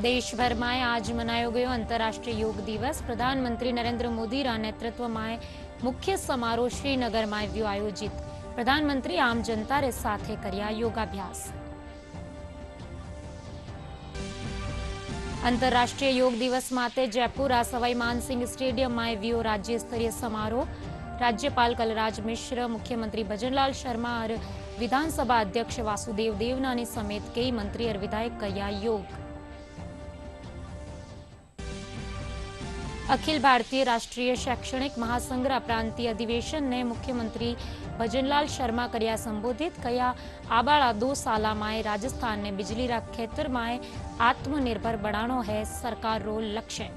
દેશભરમાં આજ મનાયો ગયો આંતરરાષ્ટ્રીય યોગ દિવસ। પ્રધાનમંત્રી નરેન્દ્ર મોદીના નેતૃત્વમાં મુખ્ય સમારોહ શ્રીનગરમાં આવ્યો આયોજિત। પ્રધાનમંત્રી આમ જનતા સાથે કર્યા યોગાભ્યાસ। આંતરરાષ્ટ્રીય યોગ દિવસ માટે જયપુર સવાઈ માનસિંહ સ્ટેડિયમમાં આવ્યો રાજ્ય સ્તરીય સમારોહ। राज्यपाल कलराज मिश्र, मुख्यमंत्री भजनलाल शर्मा और विधानसभा अध्यक्ष वासुदेव देवनानी समेत कई मंत्री और विधायक किया योग। अखिल भारतीय राष्ट्रीय शैक्षणिक महासंग्रह प्रांतीय अधिवेशन ने मुख्यमंत्री भजनलाल शर्मा कर्या संबोधित। कया आबाड़ा 2 साल में राजस्थान ने बिजली रा खेतर में आत्मनिर्भर बनानो है सरकार रो लक्ष्य।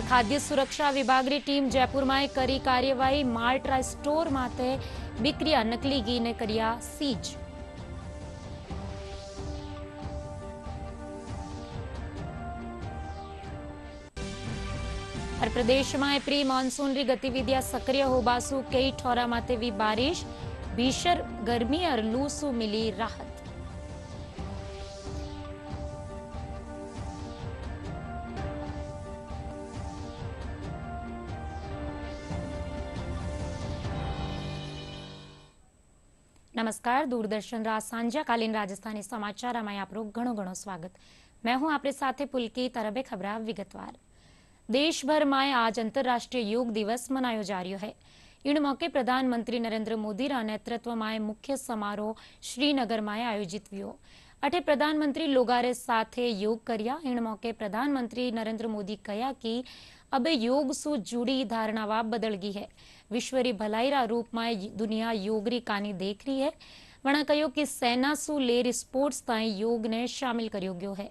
खाद्य सुरक्षा विभाग की टीम जयपुर में करी कार्यवाही। माल्ट्रा स्टोर माटे बिक्रिया नकली घी ने कर्या सीज। और प्रदेश में प्री मॉनसून री गतिविधियां सक्रिय होबासु कई ठोरा माटे भी बारिश। भीषण गर्मी और लू सु मिली राहत। नमस्कार, दूरदर्शन रा सांजाकालीन राजस्थानी समाचार में आपरो घणो घणो स्वागत। मैं हूं आपरे साथे पुलकित। अरबे खबरा विगतवार। देशभर में आज अंतरराष्ट्रीय योग दिवस मनायो जा रह्यो है। इन मौके प्रधानमंत्री नरेंद्र मोदी रा नेतृत्व में मुख्य समारोह श्रीनगर में आयोजित हुयो। अठे प्रधानमंत्री लोगारे साथे योग कर्या। इन मौके प्रधानमंत्री नरेंद्र मोदी कहा कि अब योग सु जुड़ी धारणावा बदल गई है। विश्व री भलाई रा रूप में दुनिया योग री कहानी देख रही है। वणा कहो कि सेना सु लेर स्पोर्ट्स ताई योग ने शामिल कर्यो गयो है।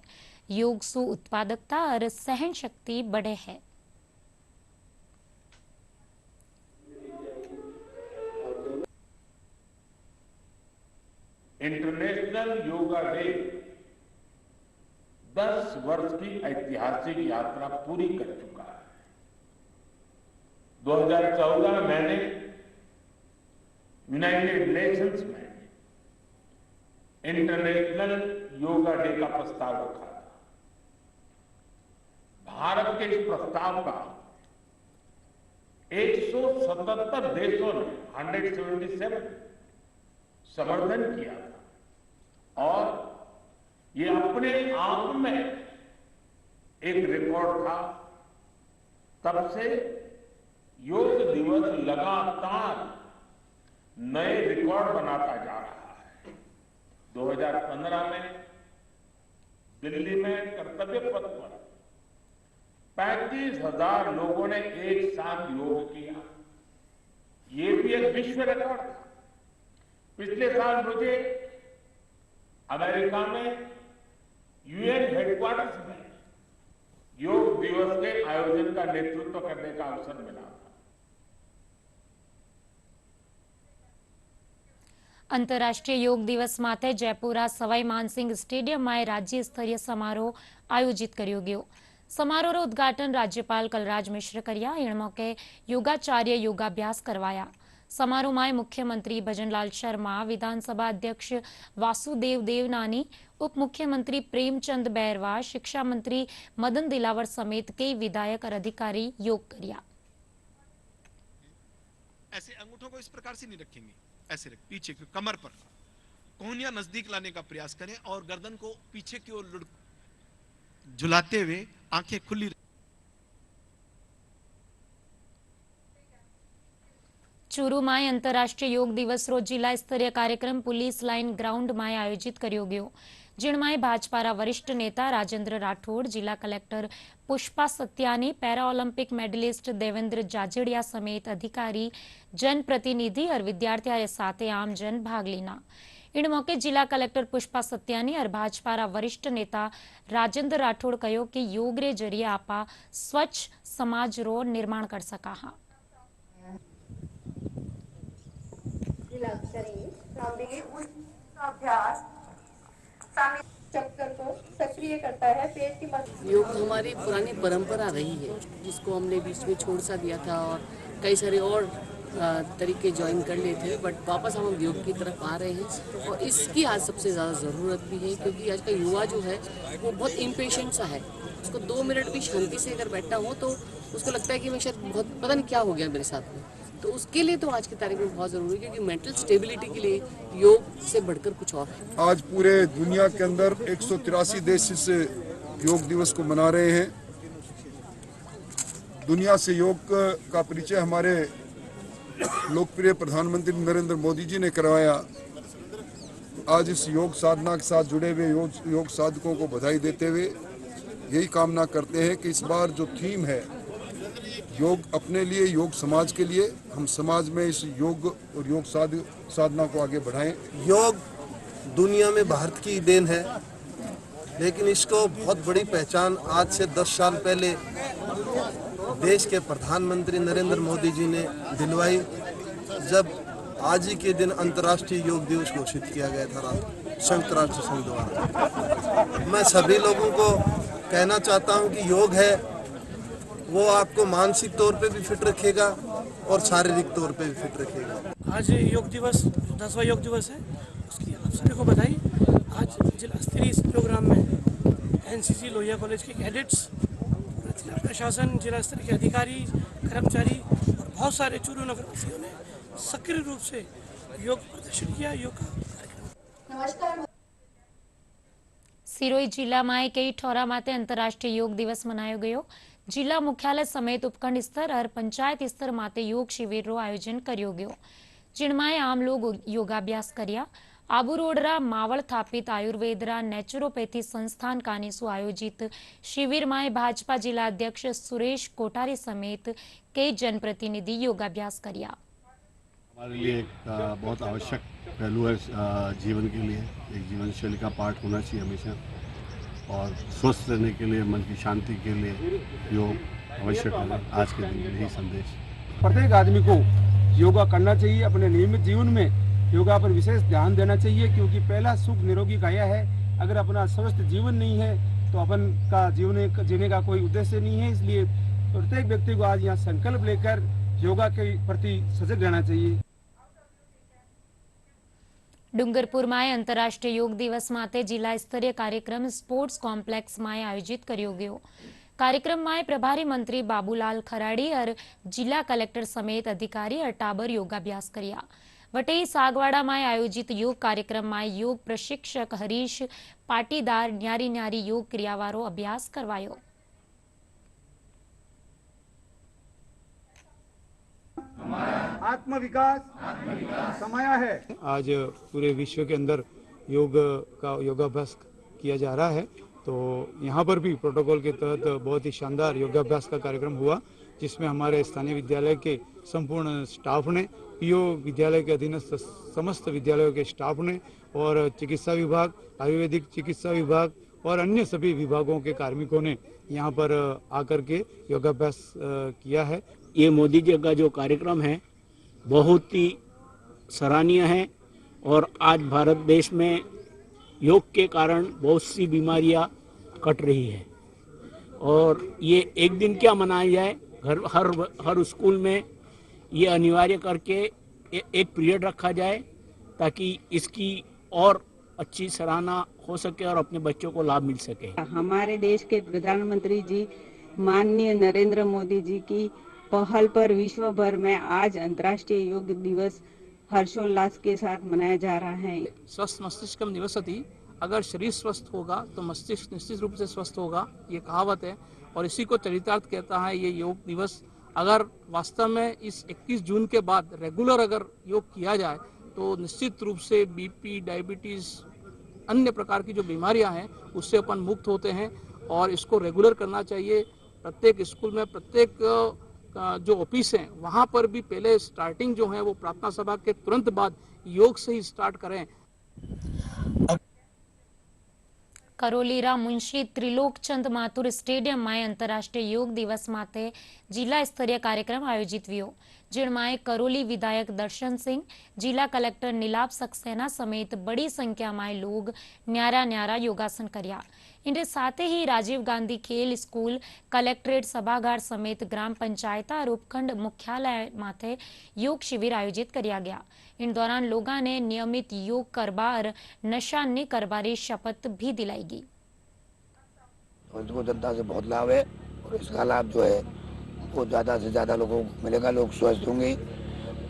योग सु उत्पादकता और सहन शक्ति बढ़े है। इंटरनेशनल योगा डे 10 वर्ष की ऐतिहासिक यात्रा पूरी कर चुका है। 2014 में मैंने यूनाइटेड नेशंस में इंटरनेशनल योगा डे का प्रस्ताव रखा था। भारत के इस प्रस्ताव का 177 देशों ने 177 समर्थन किया था और ये अपने आप में एक रिकॉर्ड था। तब से योग दिवस लगातार नए रिकॉर्ड बनाता जा रहा है। 2015 में दिल्ली में कर्तव्य पथ पर 35,000 लोगों ने एक साथ योग किया। ये भी एक विश्व रिकॉर्ड था। पिछले साल मुझे अमेरिका में यूएन हेडक्वार्टर्स में योग दिवस के आयोजन का नेतृत्व करने का अवसर मिला था। अंतरराष्ट्रीय योग दिवस माटे जयपुर सवाई मानसिंह स्टेडियम में राज्य स्तरीय समारोह आयोजित कर्यो गयो। समारोह रो उद्घाटन राज्यपाल कलराज मिश्र कर्या। इन मौके योगाचार्य योगाभ्यास करवाया। समारोह में मुख्यमंत्री भजनलाल शर्मा, विधानसभा अध्यक्ष वासुदेव देवनानी, उप मुख्यमंत्री प्रेमचंद बैरवा, शिक्षा मंत्री मदन दिलावर समेत कई विधायक और अधिकारी योग किया। ऐसे अंगूठों को इस प्रकार से नहीं रखेंगे, ऐसे रख पीछे की कमर पर कोहनियां नजदीक लाने का प्रयास करें और गर्दन को पीछे की ओर झुलाते हुए आंखें खुली। चूरू में अंतरराष्ट्रीय योग दिवस रो जिला स्तरीय कार्यक्रम पुलिस लाइन ग्राउंड में आयोजित कर्यो गयो। जिनमें भाजपा वरिष्ठ नेता राजेंद्र राठौड़, जिला collector Pushpa Satyani, para Olympic medalist Devendra Jhajharia समेत अधिकारी, जनप्रतिनिधि और विद्यार्थियों साथ आमजन भाग लेना। इन मौके जिला कलेक्टर पुष्पा सत्यानी और भाजपा वरिष्ठ नेता राजेंद्र राठौड़ कहो कि योग रे जरिए आपा स्वच्छ समाज रो निर्माण कर सका। चक्कर को सक्रिय करता है। पेट की योग हमारी पुरानी परंपरा रही है जिसको हमने बीच में छोड़ सा दिया था और कई सारे और तरीके ज्वाइन कर लिए थे, बट वापस हम योग की तरफ आ रहे हैं और इसकी आज सबसे ज़्यादा ज़रूरत भी है, क्योंकि आज का युवा जो है वो बहुत इम्पेशेंट सा है। उसको 2 मिनट भी शांति से अगर बैठा हो तो उसको लगता है कि मैं शायद बहुत पता नहीं क्या हो गया मेरे साथ में। तो उसके लिए तो आज की तारीख में बहुत ज़रूरी है, क्योंकि मेंटल स्टेबिलिटी के लिए योग से बढ़कर कुछ और है। आज पूरे दुनिया के अंदर 183 देश इस योग दिवस को मना रहे हैं। दुनिया से योग का परिचय हमारे लोकप्रिय प्रधानमंत्री नरेंद्र मोदी जी ने करवाया। आज इस योग साधना के साथ जुड़े हुए योग साधकों को बधाई देते हुए यही कामना करते हैं कि इस बार जो थीम है योग अपने लिए, योग समाज के लिए, हम समाज में इस योग और योग साधना को आगे बढ़ाएं। योग दुनिया में भारत की देन है, लेकिन इसको बहुत बड़ी पहचान आज से 10 साल पहले देश के प्रधानमंत्री नरेंद्र मोदी जी ने दिलवाई, जब आज ही के दिन अंतर्राष्ट्रीय योग दिवस घोषित किया गया था संयुक्त राष्ट्र संघ द्वारा। मैं सभी लोगों को कहना चाहता हूं कि योग है वो आपको मानसिक तौर पे भी फिट रखेगा और शारीरिक तौर पे भी फिट रखेगा। आज योग दिवस 10वां योग दिवस है, उसकी आप सभी को बधाई। आज जिला स्तरीय इस प्रोग्राम में एनसीसी लोहिया कॉलेज के कैडेट्स, जिला प्रशासन, जिला स्तर के अधिकारी, कर्मचारी और बहुत सारे चूरू नगरवासियों ने सक्रिय रूप से योग प्रदर्शन किया। योग का नमस्कार। સિરોઈ જિલ્લામાં કઈ ઠોરા માટે આંતરરાષ્ટ્રીય યોગ દિવસ મનાયો ગયો। જિલ્લા મુખ્યાલય સમેત ઉપખંડ સ્તર और पंचायत स्तर माते योग शिविरનો આયોજન કર્યો ગયો, જેમાં આમ લોગ યોગાભ્યાસ કર્યા। આબુ રોડરા માવળ સ્થાપિત આયુર્વેદરા નેચરોપેથી સંસ્થાન કાનીસુ આયોજિત શિબિરમાં ભાજપા જિલ્લા અધ્યક્ષ સુરેશ કોઠારી સમેત કઈ जनप्रतिनिधि योगाभ्यास કર્યા। हमारे लिए एक बहुत आवश्यक पहलू है जीवन के लिए, एक जीवन शैली का पार्ट होना चाहिए हमेशा, और स्वस्थ रहने के लिए, मन की शांति के लिए योग आवश्यक है। आज के दिन यही संदेश। प्रत्येक आदमी को योगा करना चाहिए, अपने नियमित जीवन में योगा पर विशेष ध्यान देना चाहिए, क्योंकि पहला सुख निरोगी काया है। अगर अपना स्वस्थ जीवन नहीं है तो अपन का जीवन जीने का कोई उद्देश्य नहीं है। इसलिए प्रत्येक व्यक्ति को आज यहाँ संकल्प लेकर योगा के प्रति सजग रहना चाहिए। ડુંગરપુર માં આંતરરાષ્ટ્રીય યોગ દિવસ માટે જિલ્લા સ્તરીય કાર્યક્રમ સ્પોર્ટ્સ કોમ્પ્લેક્સ માં આયોજિત કર્યો ગયો। कार्यक्रम में प्रभारी मंत्री बाबूलाल खराड़ी और जिला कलेक्टर समेत अधिकारी और टाबर योगाभ्यास किया। वटेई सागवाड़ा में आयोजित योग कार्यक्रम में योग प्रशिक्षक हरीश पाटीदार न्यारी न्यारी योग क्रियावारो अभ्यास करवायो। आत्म विकास समाया है। आज पूरे विश्व के अंदर योग का योगाभ्यास किया जा रहा है, तो यहाँ पर भी प्रोटोकॉल के तहत बहुत ही शानदार योगाभ्यास का कार्यक्रम हुआ, जिसमें हमारे स्थानीय विद्यालय के संपूर्ण स्टाफ ने, पीओ विद्यालय के अधीनस्थ समस्त विद्यालयों के स्टाफ ने और चिकित्सा विभाग, आयुर्वेदिक चिकित्सा विभाग और अन्य सभी विभागों के कार्मिकों ने यहाँ पर आकर के योगाभ्यास किया है। ये मोदी जी का जो कार्यक्रम है बहुत ही सराहनीय है, और आज भारत देश में योग के कारण बहुत सी बीमारियां कट रही है। और ये एक दिन क्या मनाया जाए, हर स्कूल में ये अनिवार्य करके एक पीरियड रखा जाए, ताकि इसकी और अच्छी सराहना हो सके और अपने बच्चों को लाभ मिल सके। हमारे देश के प्रधानमंत्री जी माननीय नरेंद्र मोदी जी की पहल पर विश्व भर में आज अंतर्राष्ट्रीय योग दिवस हर्षोल्लास के साथ मनाया जा रहा है। स्वस्थ मस्तिष्कम निवसति, अगर शरीर स्वस्थ होगा तो मस्तिष्क निश्चित रूप से स्वस्थ होगा, ये कहावत है और इसी को चरितार्थ कहता है ये योग दिवस। अगर वास्तव में इस 21 जून के बाद रेगुलर अगर योग किया जाए तो निश्चित रूप से बीपी, डायबिटीज, अन्य प्रकार की जो बीमारियां हैं उससे अपन मुक्त होते हैं, और इसको रेगुलर करना चाहिए। प्रत्येक स्कूल में, प्रत्येक जो ऑफिस हैं वहाँ पर भी पहले स्टार्टिंग जो है वो प्रार्थना सभा के तुरंत बाद योग से ही स्टार्ट करें। करोलीरा मुंशी त्रिलोकचंद माथुर स्टेडियम में अंतरराष्ट्रीय योग दिवस माटे जिला स्तरीय कार्यक्रम आयोजित हुयो, जिनमां करोली विधायक दर्शन सिंह, जिला कलेक्टर नीलाभ सक्सेना समेत बड़ी संख्या में लोग न्यारा न्यारा योगासन कर्या। इनके साथ ही राजीव गांधी खेल स्कूल, कलेक्ट्रेट सभागार समेत ग्राम पंचायत और उपखंड मुख्यालय माथे योग शिविर आयोजित किया गया। इन दौरान लोगों ने नियमित योग करवा और नशा नहीं करवारी शपथ भी दिलाई गई। उनको जनता से बहुत लाभ है और इसका लाभ जो है वो ज़्यादा से ज़्यादा लोगों को मिलेगा। लोग स्वस्थ होंगे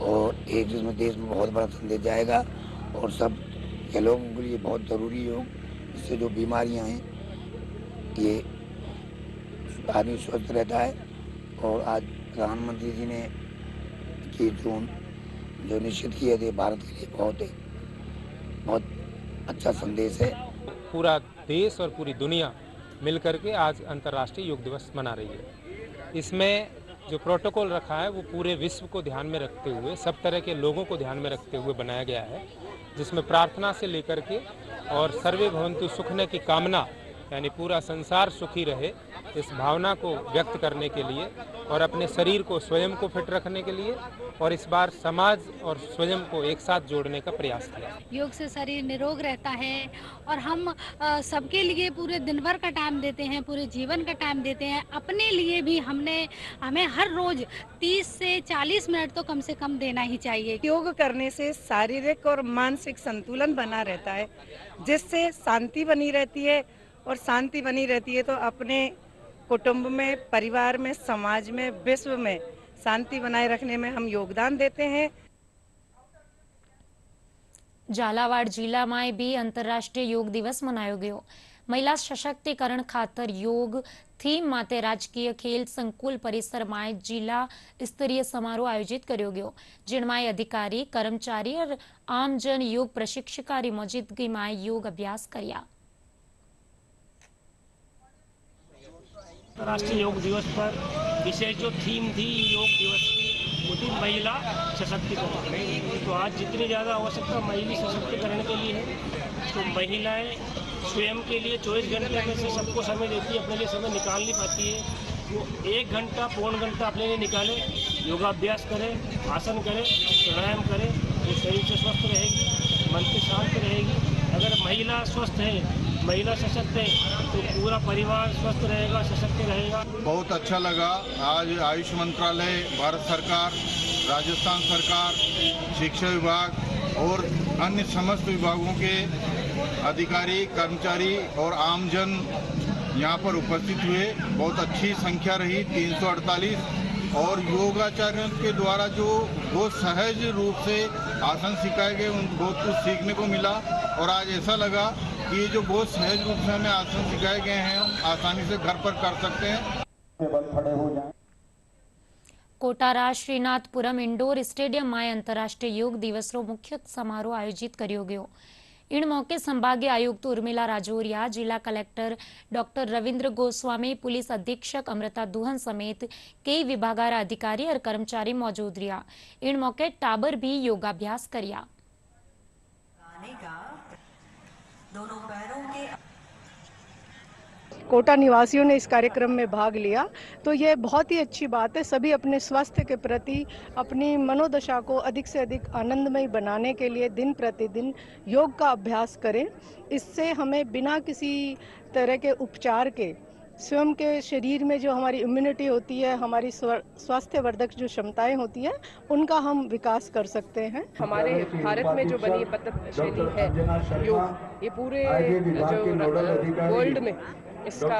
और एक जिसमें देश में बहुत बड़ा संदेश जाएगा और सब के लोगों के लिए बहुत ज़रूरी योग। इससे जो बीमारियां हैं ये आदमी स्वस्थ रहता है। और आज प्रधानमंत्री जी ने 21 जून जो निश्चित किए थे भारत के लिए बहुत अच्छा संदेश है। पूरा देश और पूरी दुनिया मिलकर के आज अंतर्राष्ट्रीय योग दिवस मना रही है। इसमें जो प्रोटोकॉल रखा है वो पूरे विश्व को ध्यान में रखते हुए, सब तरह के लोगों को ध्यान में रखते हुए बनाया गया है, जिसमें प्रार्थना से लेकर के और सर्वे भवन्तु सुखने की कामना, यानी पूरा संसार सुखी रहे, इस भावना को व्यक्त करने के लिए और अपने शरीर को स्वयं को फिट रखने के लिए और इस बार समाज और स्वयं को एक साथ जोड़ने का प्रयास किया। योग से शरीर निरोग रहता है और हम सबके लिए पूरे दिन भर का टाइम देते हैं, पूरे जीवन का टाइम देते हैं। अपने लिए भी हमें हर रोज 30 से 40 मिनट तो कम से कम देना ही चाहिए। योग करने से शारीरिक और मानसिक संतुलन बना रहता है, जिससे शांति बनी रहती है और शांति बनी रहती है तो अपने कुटुंब में, परिवार में, समाज में, विश्व में शांति बनाए रखने में हम योगदान देते हैं। झालावाड़ जिला में भी अंतरराष्ट्रीय योग दिवस मनायो गयो। महिला सशक्तिकरण खातर योग थीम माते राजकीय खेल संकुल परिसर में जिला स्तरीय समारोह आयोजित कर्यो गयो, जिनमें अधिकारी, कर्मचारी और आमजन योग प्रशिक्षकारी मौजूदगी में योग अभ्यास कर्या। राष्ट्रीय योग दिवस पर विशेष जो थीम थी योग दिवस की वो थी महिला सशक्तिकरण। तो आज जितनी ज़्यादा आवश्यकता महिला सशक्तिकरण के लिए है, तो महिलाएं स्वयं के लिए 24 घंटे में से सबको समय देती है, अपने लिए समय निकाल नहीं पाती है। वो 1 घंटा, पौन घंटा अपने लिए निकाले, योगाभ्यास करें, आसन करें, प्राणायाम करें, वो शरीर से स्वस्थ रहेगी, मन से शांत रहेगी। अगर महिला स्वस्थ है, महिला सशक्त है, तो पूरा परिवार स्वस्थ रहेगा, सशक्त रहेगा। बहुत अच्छा लगा। आज आयुष मंत्रालय, भारत सरकार, राजस्थान सरकार, शिक्षा विभाग और अन्य समस्त विभागों के अधिकारी, कर्मचारी और आमजन यहाँ पर उपस्थित हुए। बहुत अच्छी संख्या रही, 348। और योगाचार्यों के द्वारा जो बहुत सहज रूप से आसन सिखाए गए, उनको बहुत कुछ सीखने को मिला। और आज ऐसा लगा कि ये जो बहुत सहज रूप से हमें आसन सिखाए गए हैं, हम आसानी से घर पर कर सकते हैं। कोटारा श्रीनाथपुरम इंडोर स्टेडियम में अंतरराष्ट्रीय योग दिवस रो मुख्य समारोह आयोजित कर्यो गयो। इन मौके संभागीय आयुक्त उर्मिला राजौरिया, जिला collector doctor Ravindra Goswami, police अधीक्षक अमृता दुहन समेत कई विभागारा अधिकारी और कर्मचारी मौजूद रहा। इन मौके टाबर भी योगाभ्यास कर्या। दोनों पैरों के कोटा निवासियों ने इस कार्यक्रम में भाग लिया, तो ये बहुत ही अच्छी बात है। सभी अपने स्वास्थ्य के प्रति अपनी मनोदशा को अधिक से अधिक आनंदमय बनाने के लिए दिन प्रतिदिन योग का अभ्यास करें। इससे हमें बिना किसी तरह के उपचार के स्वयं के शरीर में जो हमारी इम्यूनिटी होती है, हमारी स्वास्थ्यवर्धक जो क्षमताएं होती है, उनका हम विकास कर सकते हैं। हमारे भारत में जो बनी पद्धति शैली है योग, ये पूरे जो वर्ल्ड में इसका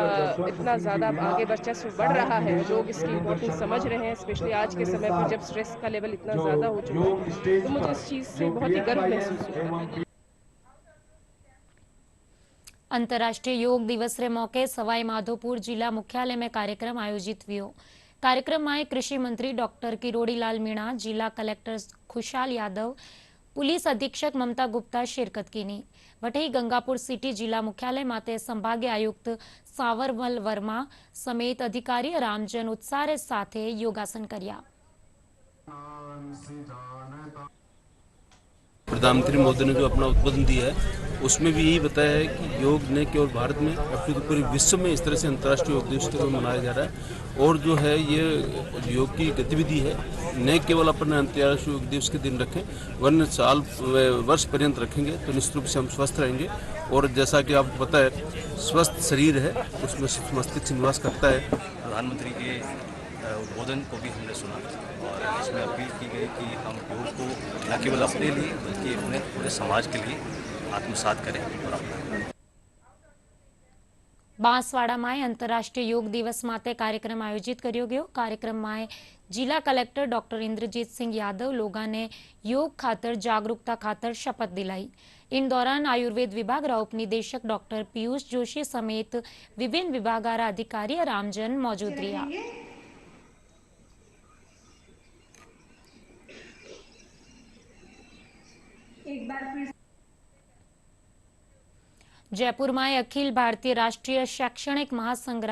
इतना ज़्यादा आगे वर्चस्व बढ़ रहा है। लोग इसकी इम्पोर्टेंस समझ रहे हैं, स्पेशली आज के समय पर जब स्ट्रेस का लेवल इतना ज़्यादा हो चुका है। तो मुझे इस चीज़ से बहुत ही गर्व महसूस होता है। अंतर्राष्ट्रीय योग दिवस रे मौके सवाई माधोपुर जिला मुख्यालय में कार्यक्रम आयोजित हुआ। कार्यक्रम में कृषि मंत्री डॉक्टर किरोड़ीलाल मीणा, जिला कलेक्टर खुशहाल यादव, पुलिस अधीक्षक ममता गुप्ता शिरकत की। वटही गंगापुर सिटी जिला मुख्यालय माते संभागीय आयुक्त सावरमल वर्मा समेत अधिकारी और आमजन उत्साह साथे योगासन कर्या। प्रधानमंत्री मोदी ने जो अपना उद्बोधन दिया है उसमें भी यही बताया है कि योग न केवल भारत में अपितु पूरे विश्व में इस तरह से अंतर्राष्ट्रीय योग दिवस के रूप में मनाया जा रहा है। और जो है ये योग की गतिविधि है, न केवल अपने अंतर्राष्ट्रीय योग दिवस के दिन रखें वरना वर्ष पर्यंत रखेंगे तो निश्चित रूप से हम स्वस्थ रहेंगे। और जैसा कि आपको पता है स्वस्थ शरीर है उसमें मस्तिष्क निवास करता है। प्रधानमंत्री के उद्बोधन को भी हमने सुना और इसमें अपील की गई कि हम योग को न केवल अपने लिए बल्कि अपने पूरे समाज के लिए आत्मसात करें और अपनाएं। બાંસવાડામાં આંતરરાષ્ટ્રીય યોગ દિવસ માટે કાર્યક્રમ આયોજિત કર્યો ગયો। કાર્યક્રમમાં જિલ્લા કલેક્ટર ડોક્ટર ઇન્દ્રજીતસિંહ यादव लोगों ने योग खातर जागरूकता खातर शपथ दिलाई। इन दौरान आयुर्वेद विभाग रा उपनिदेशक डॉक्टर पीयूष जोशी समेत विभिन्न विभागारा अधिकारी और आमजन मौजूद रहा। जयपुर में अखिल भारतीय राष्ट्रीय शैक्षणिक महासंघ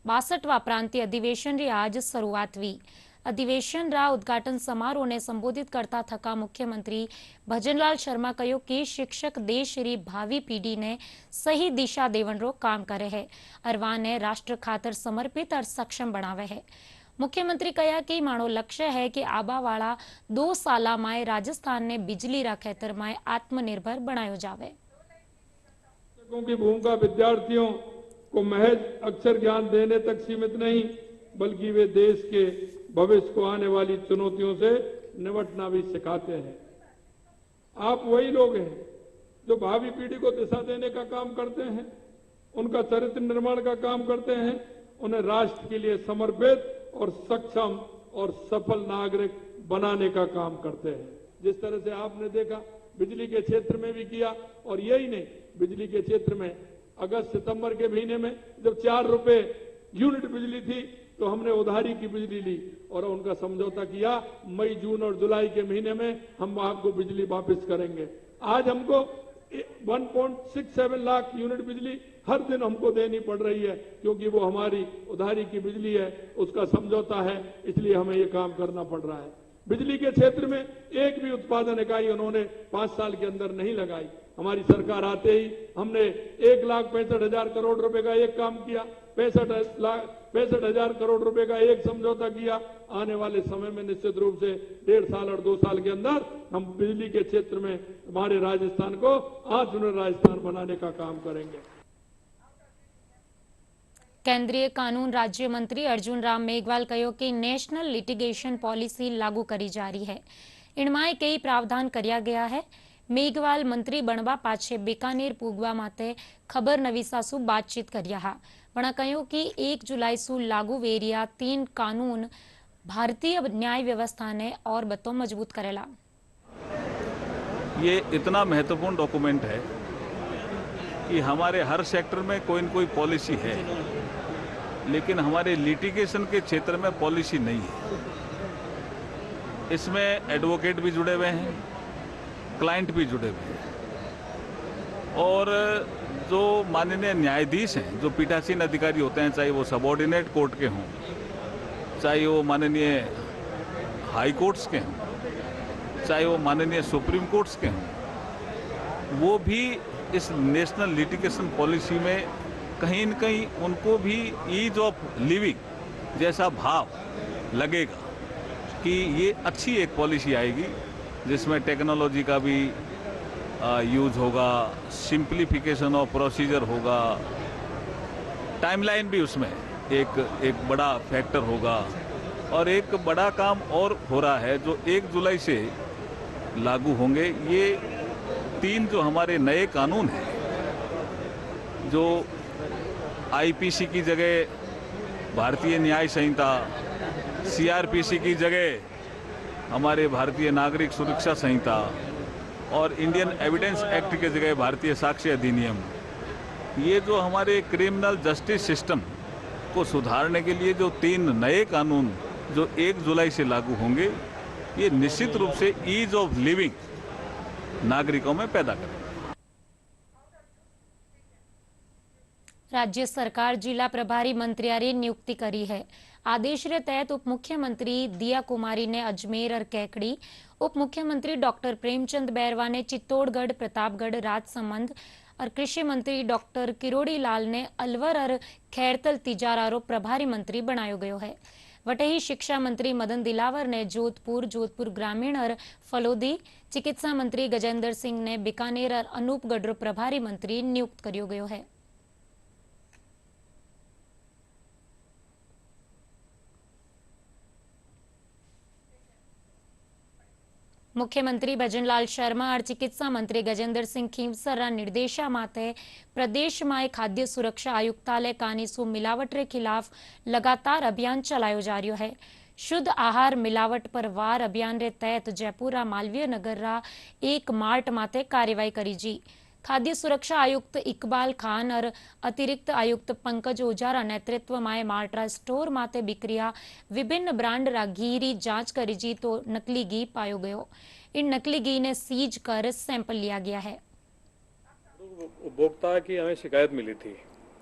62वां प्रांतीय अधिवेशन री आज शुरुआत हुई। अधिवेशन रा उद्घाटन समारोह ने संबोधित करता थका मुख्यमंत्री भजनलाल शर्मा कहो कि शिक्षक देश री भावी पीढ़ी ने सही दिशा देवन रो काम करे है और वाने राष्ट्र खातर समर्पित और सक्षम बनावे है। मुख्यमंत्री कहा कि मानो लक्ष्य है कि आबा वाला 2 साल में राजस्थान ने बिजली रा खेतर में आत्मनिर्भर बनायो जावे। की भूमिका विद्यार्थियों को महज अक्षर ज्ञान देने तक सीमित नहीं बल्कि वे देश के भविष्य को आने वाली चुनौतियों से निपटना भी सिखाते हैं। आप वही लोग हैं जो भावी पीढ़ी को दिशा देने का काम करते हैं, उनका चरित्र निर्माण का काम करते हैं, उन्हें राष्ट्र के लिए समर्पित और सक्षम और सफल नागरिक बनाने का काम करते हैं। जिस तरह से आपने देखा बिजली के क्षेत्र में भी किया और यही नहीं, बिजली के क्षेत्र में अगस्त सितंबर के महीने में जब 4 रुपए यूनिट बिजली थी तो हमने उधारी की बिजली ली और उनका समझौता किया मई जून और जुलाई के महीने में हम आपको बिजली वापस करेंगे। आज हमको 1.67 लाख यूनिट बिजली हर दिन हमको देनी पड़ रही है क्योंकि वो हमारी उधारी की बिजली है, उसका समझौता है, इसलिए हमें ये काम करना पड़ रहा है। बिजली के क्षेत्र में एक भी उत्पादन इकाई उन्होंने 5 साल के अंदर नहीं लगाई। हमारी सरकार आते ही हमने 1,65,000 करोड़ रुपए का एक काम किया, 65,000 करोड़ रुपए का एक समझौता किया। आने वाले समय में निश्चित रूप से 1.5 साल और 2 साल के अंदर हम बिजली के क्षेत्र में हमारे राजस्थान को आत्मनिर्भर राजस्थान बनाने का काम करेंगे। केंद्रीय कानून राज्य मंत्री अर्जुन राम मेघवाल कहो कि नेशनल लिटिगेशन पॉलिसी लागू करी जा रही है, इनमें कई प्रावधान करया गया है। मेघवाल मंत्री बनवा पाछे बीकानेर पूगवा माते खबर नवीसासु बातचीत कर्या हा, पण कहो कि 1 जुलाई सु लागू वेरिया 3 कानून भारतीय न्याय व्यवस्था ने और बतो मजबूत करेला। ये इतना महत्वपूर्ण डॉक्यूमेंट है कि हमारे हर सेक्टर में कोई न कोई पॉलिसी है, लेकिन हमारे लिटिगेशन के क्षेत्र में पॉलिसी नहीं है। इसमें एडवोकेट भी जुड़े हुए हैं, क्लाइंट भी जुड़े हुए हैं और जो माननीय न्यायाधीश हैं, जो पीठासीन अधिकारी होते हैं, चाहे वो सबऑर्डिनेट कोर्ट के हों, चाहे वो माननीय हाई कोर्ट्स के हों, चाहे वो माननीय सुप्रीम कोर्ट्स के हों, वो भी इस नेशनल लिटिगेशन पॉलिसी में कहीं न कहीं उनको भी ईज ऑफ लिविंग जैसा भाव लगेगा कि ये अच्छी एक पॉलिसी आएगी जिसमें टेक्नोलॉजी का भी यूज होगा, सिंप्लीफिकेशन ऑफ प्रोसीजर होगा, टाइमलाइन भी उसमें एक बड़ा फैक्टर होगा। और एक बड़ा काम और हो रहा है जो 1 जुलाई से लागू होंगे। ये 3 जो हमारे नए कानून हैं, जो आईपीसी की जगह भारतीय न्याय संहिता, सीआरपीसी की जगह हमारे भारतीय नागरिक सुरक्षा संहिता और इंडियन एविडेंस एक्ट के जगह भारतीय साक्ष्य अधिनियम, ये जो हमारे क्रिमिनल जस्टिस सिस्टम को सुधारने के लिए जो 3 नए कानून जो 1 जुलाई से लागू होंगे, ये निश्चित रूप से ईज ऑफ लिविंग नागरिकों में पैदा करेंगे। राज्य सरकार जिला प्रभारी मंत्रियारी नियुक्ति करी है। आदेश रे तहत उप मुख्यमंत्री दिया कुमारी ने अजमेर और कैकड़ी, उप मुख्यमंत्री डॉक्टर प्रेमचंद बैरवा ने चित्तौड़गढ़, प्रतापगढ़, राजसमंद और कृषि मंत्री डॉक्टर किरोड़ी लाल ने अलवर और खैरतल तिजारा प्रभारी मंत्री बनायो गयो है। वटे ही शिक्षा मंत्री मदन दिलावर ने जोधपुर ग्रामीण और फलोदी, चिकित्सा मंत्री गजेंद्र सिंह ने बीकानेर और अनूपगढ़ प्रभारी मंत्री नियुक्त करियो गयो है। मुख्यमंत्री भजनलाल शर्मा और चिकित्सा मंत्री गजेंद्र सिंह खींवसर निर्देशा माते प्रदेश में खाद्य सुरक्षा आयुक्तालय कानीसू मिलावट रे खिलाफ लगातार अभियान चलायो जा रहा है। शुद्ध आहार मिलावट पर वार अभियान रे तहत जयपुर मालवीय नगर रा एक मार्ट माते कार्यवाही करी जी। खाद्य सुरक्षा आयुक्त इकबाल खान और अतिरिक्त आयुक्त पंकज ओझारा नेतृत्व में मार्टरा स्टोर माते बिक्रिया विभिन्न ब्रांड रा घी री जांच करी जी तो नकली घी पायो गयो। इन नकली घी ने सीज कर सैंपल लिया गया है। उपभोक्ता की हमें शिकायत मिली थी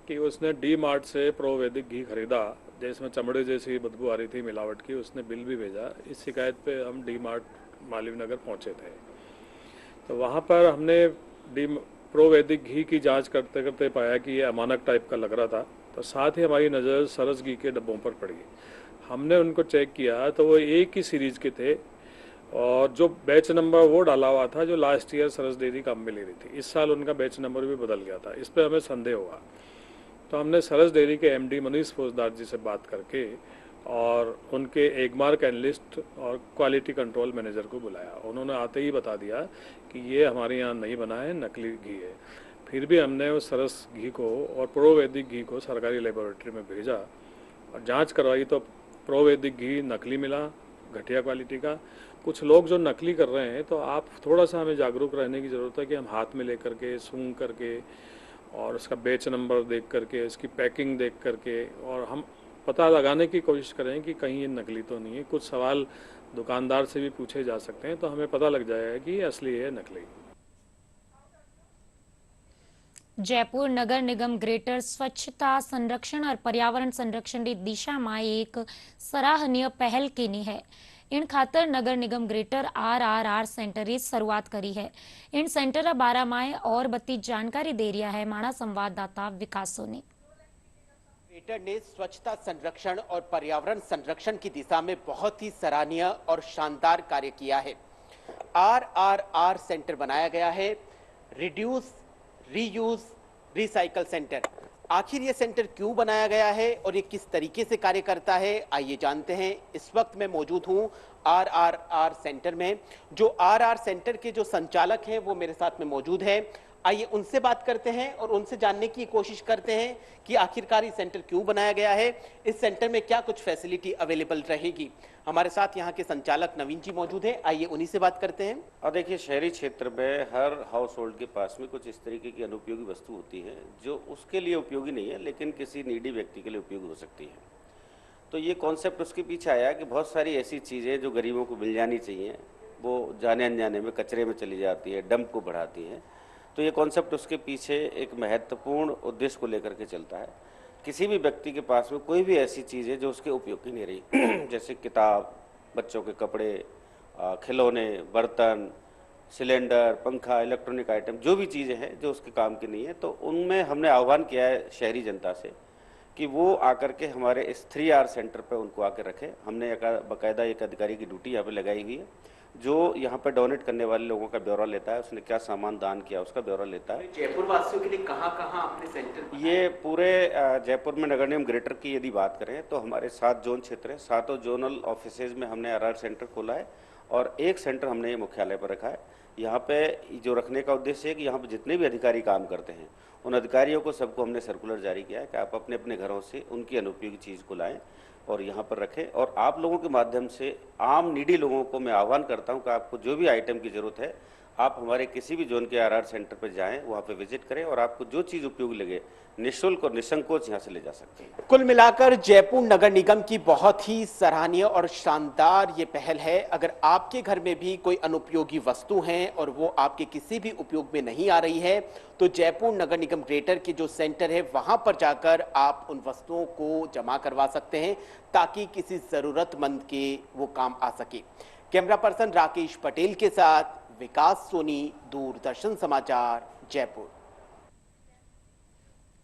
कि उसने डी मार्ट से प्रो वैदिक घी खरीदा जिसमें चमड़े जैसी बदबू आ रही थी मिलावट की। उसने बिल भी भेजा। इस शिकायत पे हम डी मार्ट मालवीय नगर पहुंचे थे, तो वहाँ पर हमने प्रो वैदिक घी की जांच करते करते पाया कि ये अमानक टाइप का लग रहा था। तो साथ ही हमारी नज़र सरस घी के डब्बों पर पड़ी। हमने उनको चेक किया तो वो एक ही सीरीज के थे और जो बैच नंबर वो डाला हुआ था जो लास्ट ईयर सरस डेयरी काम में ले रही थी। इस साल उनका बैच नंबर भी बदल गया था। इस पर हमें संदेह हुआ, तो हमने सरस डेयरी के एमडी मनीष फौजदार जी से बात करके और उनके एगमार्क एनालिस्ट और क्वालिटी कंट्रोल मैनेजर को बुलाया। उन्होंने आते ही बता दिया कि ये हमारे यहाँ नहीं बना है, नकली घी है। फिर भी हमने उस सरस घी को और प्रो वैदिक घी को सरकारी लेबोरेटरी में भेजा और जांच करवाई, तो प्रो वैदिक घी नकली मिला, घटिया क्वालिटी का। कुछ लोग जो नकली कर रहे हैं, तो आप थोड़ा सा हमें जागरूक रहने की ज़रूरत है कि हम हाथ में लेकर के, सूंघ करके और उसका बैच नंबर देख करके, इसकी पैकिंग देख करके और हम पता लगाने की कोशिश करें कि कहीं ये नकली तो नहीं है। कुछ सवाल दुकानदार से भी पूछे जा सकते हैं, तो हमें पता लग जाएगा कि ये असली है नकली। जयपुर नगर निगम ग्रेटर स्वच्छता संरक्षण और पर्यावरण संरक्षण की दिशा में एक सराहनीय पहल की है। इन खातर नगर निगम ग्रेटर RRR सेंटर की शुरुआत करी है। इन सेंटर बारे में और बत्ती जानकारी दे रहा है माना संवाददाता विकास सोनी। ग्रेटर ने स्वच्छता संरक्षण और पर्यावरण संरक्षण की दिशा में बहुत ही सराहनीय और शानदार कार्य किया है। RRR सेंटर बनाया गया है, रिड्यूस रीयूज रिसाइकल सेंटर। आखिर ये सेंटर क्यों बनाया गया है और ये किस तरीके से कार्य करता है, आइए जानते हैं। इस वक्त मैं मौजूद हूं RRR सेंटर में। जो RR सेंटर के जो संचालक हैं वो मेरे साथ में मौजूद है। आइए उनसे बात करते हैं और उनसे जानने की कोशिश करते हैं कि आखिरकार ये सेंटर क्यों बनाया गया है, इस सेंटर में क्या कुछ फैसिलिटी अवेलेबल रहेगी। हमारे साथ यहाँ के संचालक नवीन जी मौजूद है, आइए उन्हीं से बात करते हैं। और देखिए, शहरी क्षेत्र में हर हाउस होल्ड के पास में कुछ इस तरीके की अनुपयोगी वस्तु होती है जो उसके लिए उपयोगी नहीं है लेकिन किसी नीडी व्यक्ति के लिए उपयोगी हो सकती है। तो ये कॉन्सेप्ट उसके पीछे आया कि बहुत सारी ऐसी चीज़ें जो गरीबों को मिल जानी चाहिए वो जाने अनजाने में कचरे में चली जाती है, डंप को बढ़ाती है। तो ये कॉन्सेप्ट उसके पीछे एक महत्वपूर्ण उद्देश्य को लेकर के चलता है। किसी भी व्यक्ति के पास में कोई भी ऐसी चीज़ है जो उसके उपयोग की नहीं रही जैसे किताब, बच्चों के कपड़े, खिलौने, बर्तन, सिलेंडर, पंखा, इलेक्ट्रॉनिक आइटम, जो भी चीज़ें हैं जो उसके काम की नहीं है, तो उनमें हमने आह्वान किया है शहरी जनता से कि वो आकर के हमारे इस 3R सेंटर पर उनको आकर रखें। हमने बाकायदा एक अधिकारी की ड्यूटी यहाँ पे लगाई हुई है जो यहाँ पे डोनेट करने वाले लोगों का ब्यौरा लेता है, उसने क्या सामान दान किया उसका ब्यौरा लेता है। जयपुर वासियों के लिए कहाँ आपने सेंटर? ये पूरे जयपुर में नगर निगम ग्रेटर की यदि बात करें तो हमारे 7 जोन क्षेत्र है। 7 जोनल ऑफिसेज में हमने RR सेंटर खोला है और एक सेंटर हमने ये मुख्यालय पर रखा है। यहाँ पे जो रखने का उद्देश्य है कि यहाँ पे जितने भी अधिकारी काम करते हैं उन अधिकारियों को सबको हमने सर्कुलर जारी किया है कि आप अपने अपने घरों से उनकी अनुपयोगी चीज़ को लाएं और यहाँ पर रखें। और आप लोगों के माध्यम से आम नीडी लोगों को मैं आह्वान करता हूँ कि आपको जो भी आइटम की ज़रूरत है आप हमारे किसी भी जोन के आरआर सेंटर पर जाएं, वहाँ पे विजिट करें और आपको जो चीज़ उपयोगी लगे निःशुल्क और निसंकोच यहाँ से ले जा सकते हैं। कुल मिलाकर जयपुर नगर निगम की बहुत ही सराहनीय और शानदार ये पहल है। अगर आपके घर में भी कोई अनुपयोगी वस्तु है और वो आपके किसी भी उपयोग में नहीं आ रही है, तो जयपुर नगर निगम ग्रेटर के जो सेंटर है वहां पर जाकर आप उन वस्तुओं को जमा करवा सकते हैं ताकि किसी जरूरतमंद के वो काम आ सके। कैमरा पर्सन राकेश पटेल के साथ विकास सोनी, दूरदर्शन समाचार, जयपुर।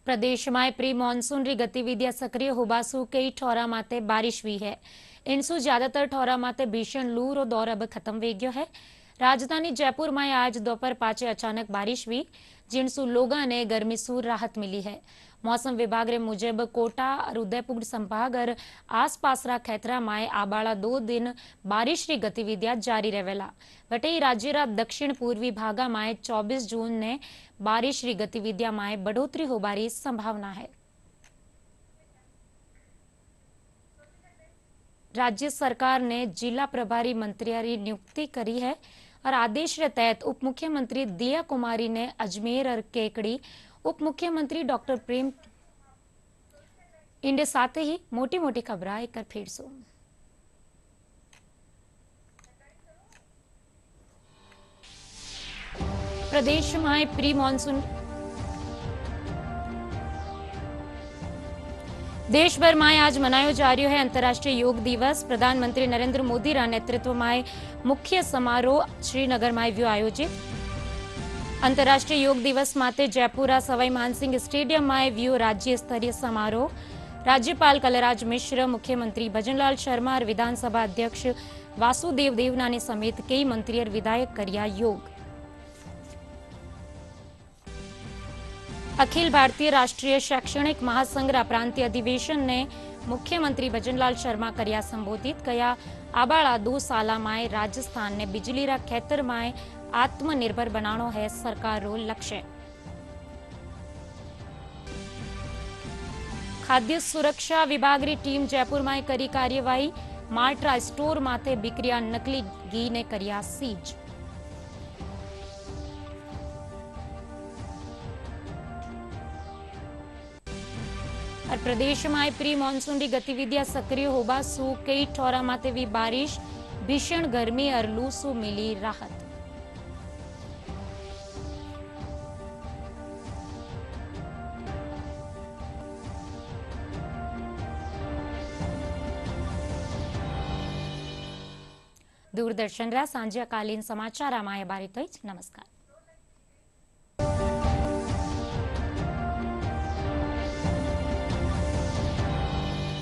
પ્રદેશમાં પ્રી મોન્સૂનની ગતિવિધિ સક્રિય હોવાસુ કઈ ઠોરા માતે બારિશ हुई है। इनसु ज्यादातर ठोरा माते भीषण लू रो दौर अब खत्म वे गयो है। राजधानी जयपुर में आज दोपहर 5 अचानक बारिश हुई, जिनसु लोगों ने गर्मी सु राहत मिली है। मौसम विभाग रे मुजब कोटा और उदयपुर संभाग और आसपासरा खेतरा में आबाड़ा 2 दिन बारिश की गतिविधियां जारी रहेला। वटे राज्य दक्षिण पूर्वी भागा में 24 जून ने बारिश की गतिविधियां में बढ़ोतरी होबारी संभावना है। राज्य सरकार ने जिला प्रभारी मंत्रियों की नियुक्ति करी है और आदेश के तहत उप मुख्यमंत्री दिया कुमारी ने अजमेर और केकड़ी, उप मुख्यमंत्री डॉक्टर प्रेम इंडे साथ ही मोटी मोटी खबर एक कर फिर सो। प्रदेश में प्री मॉनसून देश भर में आज मनायो जा रह्यो है अंतर्राष्ट्रीय योग दिवस। प्रधानमंत्री नरेंद्र मोदी रा नेतृत्व में मुख्य समारोह श्रीनगर में व्यो आयोजित। अंतर्राष्ट्रीय योग दिवस माते जयपुर सवाई मानसिंह स्टेडियम में व्यो राज्य स्तरीय समारोह। राज्यपाल कलराज मिश्र, मुख्यमंत्री भजनलाल शर्मा और विधानसभा अध्यक्ष वासुदेव देवनानी समेत कई मंत्री और विधायक करिया योग। अखिल भारतीय राष्ट्रीय शैक्षणिक महासंघ प्रांतीय अधिवेशन ने मुख्यमंत्री भजनलाल शर्मा करिया संबोधित कया। आबाड़ा 2 साल में राजस्थान ने बिजली रा खेतर में आत्मनिर्भर बनानो है सरकार रो लक्ष्य। खाद्य सुरक्षा विभाग री टीम जयपुर में करी कार्यवाही। मार्ट्रा स्टोर माथे बिक्रिया नकली घी ने करिया सीज। और प्रदेश में प्री मॉनसून की गतिविधियां सक्रिय होबा सु कई ठोरा माते भी बारिश, भीषण गर्मी और लू सु मिली राहत। दूरदर्शन रा सांजकालीन समाचार आमाय बारित नमस्कार।